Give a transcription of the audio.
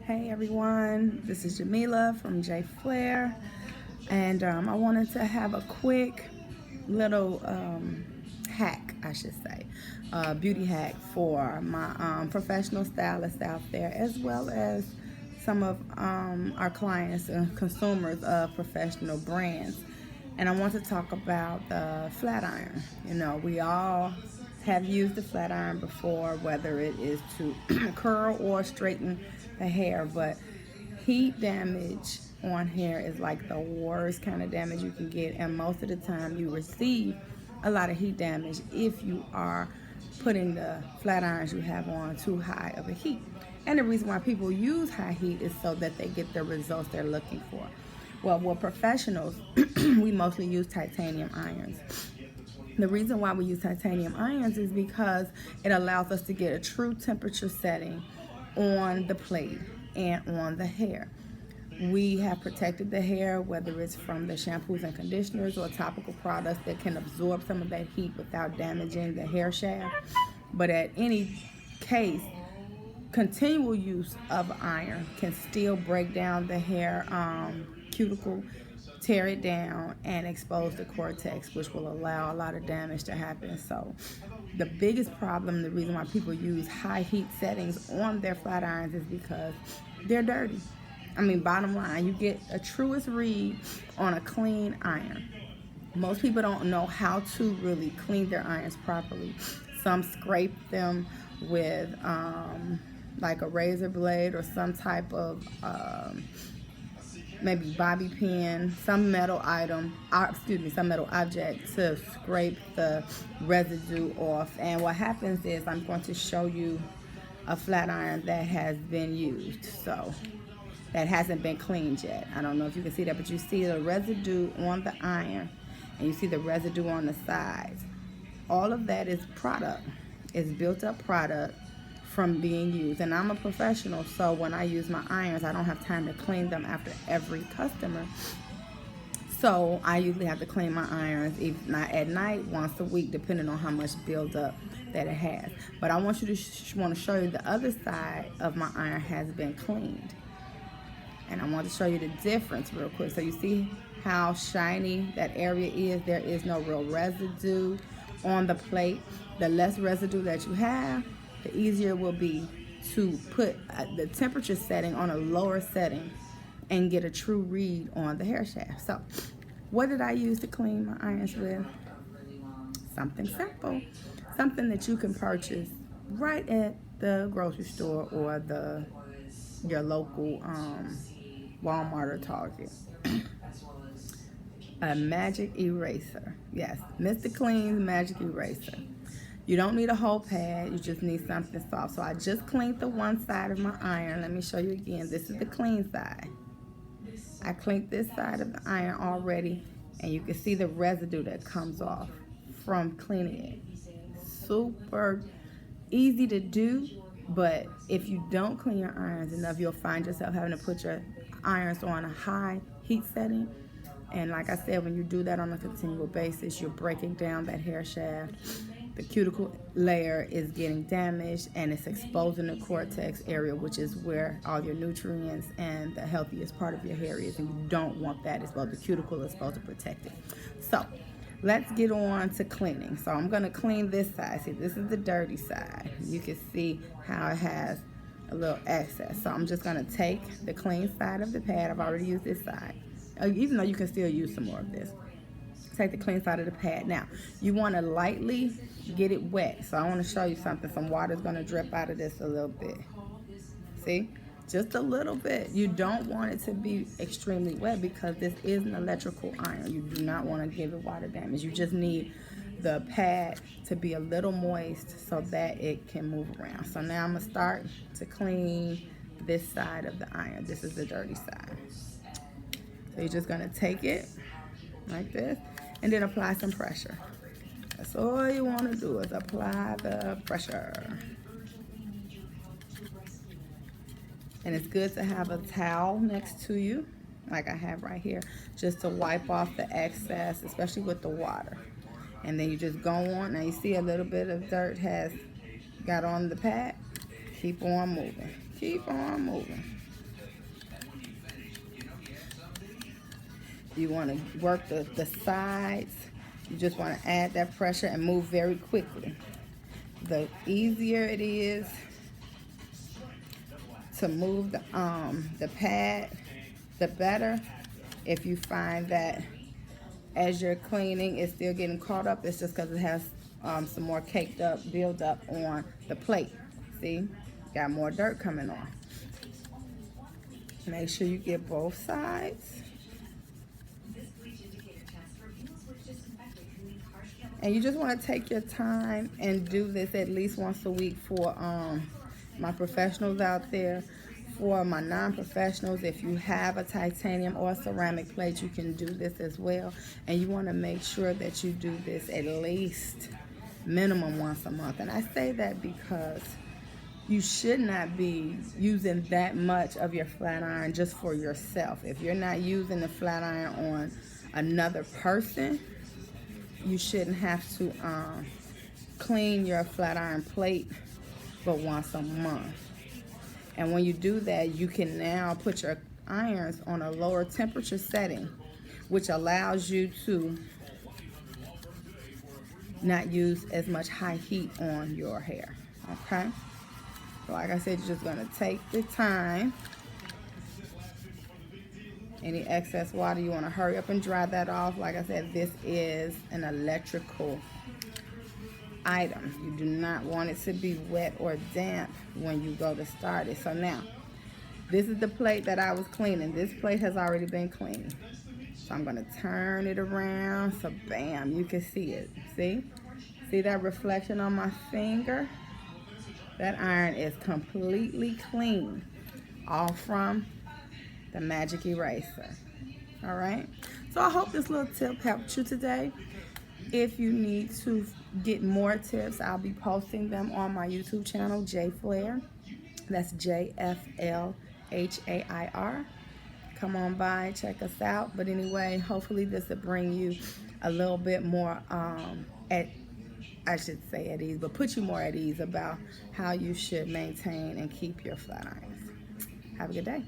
Hey everyone, this is Jamila from J.Flhair, and I wanted to have a quick little hack, I should say, beauty hack for my professional stylists out there, as well as some of our clients and consumers of professional brands. And I want to talk about the flat iron. You know, we all have used the flat iron before, whether it is to curl or straighten the hair, but heat damage on hair is like the worst kind of damage you can get, and most of the time you receive a lot of heat damage if you are putting the flat irons you have on too high of a heat. And the reason why people use high heat is so that they get the results they're looking for. Well, we're professionals. We mostly use titanium irons. The reason why we use titanium irons is because it allows us to get a true temperature setting on the plate and on the hair. We have protected the hair, whether it's from the shampoos and conditioners or topical products that can absorb some of that heat without damaging the hair shaft. But at any case, continual use of iron can still break down the hair cuticle, tear it down, and expose the cortex, which will allow a lot of damage to happen. So the biggest problem, the reason why people use high heat settings on their flat irons, is because they're dirty. I mean, bottom line, you get a truest read on a clean iron. Most people don't know how to really clean their irons properly. Some scrape them with like a razor blade or some type of maybe bobby pin, some metal item, some metal object to scrape the residue off. And what happens is, I'm going to show you a flat iron that has been used, so that hasn't been cleaned yet. I don't know if you can see that, but you see the residue on the iron and you see the residue on the sides. All of that is product. It's built up product from being used. And I'm a professional, so when I use my irons, I don't have time to clean them after every customer. So I usually have to clean my irons, if not at night, once a week, depending on how much buildup that it has. But I want you to want to show you the other side of my iron has been cleaned. And I want to show you the difference real quick. So you see how shiny that area is? There is no real residue on the plate. The less residue that you have, the easier it will be to put the temperature setting on a lower setting and get a true read on the hair shaft. So what did I use to clean my irons with? Something simple. Something that you can purchase right at the grocery store or your local Walmart or Target. A magic eraser. Yes, Mr. Clean's magic eraser. You don't need a whole pad, you just need something soft. So I just cleaned the one side of my iron. Let me show you again. This is the clean side. I cleaned this side of the iron already, and you can see the residue that comes off from cleaning it. Super easy to do, but if you don't clean your irons enough, you'll find yourself having to put your irons on a high heat setting. And like I said, when you do that on a continual basis, you're breaking down that hair shaft. The cuticle layer is getting damaged, and it's exposing the cortex area, which is where all your nutrients and the healthiest part of your hair is, and you don't want that. It's supposed, the cuticle is supposed to protect it. So let's get on to cleaning. So I'm going to clean this side. See, this is the dirty side. You can see how it has a little excess. So I'm just going to take the clean side of the pad. I've already used this side, even though you can still use some more of this. Take the clean side of the pad. Now, you want to lightly get it wet. So I want to show you something. Some water is going to drip out of this a little bit. See? Just a little bit. You don't want it to be extremely wet because this is an electrical iron. You do not want to give it water damage. You just need the pad to be a little moist so that it can move around. So now I'm going to start to clean this side of the iron. This is the dirty side. So you're just going to take it like this and then apply some pressure. That's all you want to do, is apply the pressure. And it's good to have a towel next to you, like I have right here, just to wipe off the excess, especially with the water. And then you just go on. Now you see a little bit of dirt has got on the pad. Keep on moving. Keep on moving. You want to work the sides. You just want to add that pressure and move very quickly. The easier it is to move the pad, the better. If you find that as you're cleaning, it's still getting caught up, it's just because it has some more caked up, build up on the plate. See, got more dirt coming off. Make sure you get both sides. And you just want to take your time and do this at least once a week for my professionals out there. For my non-professionals, if you have a titanium or ceramic plate, you can do this as well. And you want to make sure that you do this at least minimum once a month. And I say that because you should not be using that much of your flat iron just for yourself. If you're not using the flat iron on another person, you shouldn't have to clean your flat iron plate but once a month. And when you do that, you can now put your irons on a lower temperature setting, which allows you to not use as much high heat on your hair, okay? So like I said, you're just gonna take the time. Any excess water, you wanna hurry up and dry that off. Like I said, this is an electrical item. You do not want it to be wet or damp when you go to start it. So now, this is the plate that I was cleaning. This plate has already been cleaned. So I'm gonna turn it around, so bam, you can see it. See? See that reflection on my finger? That iron is completely clean, all from the magic eraser. All right? So I hope this little tip helped you today. If you need to get more tips, I'll be posting them on my YouTube channel, J.Flhair. That's J.F.L.H.A.I.R. Come on by, check us out. But anyway, hopefully this will bring you a little bit more at ease, but put you more at ease about how you should maintain and keep your flat irons. Have a good day.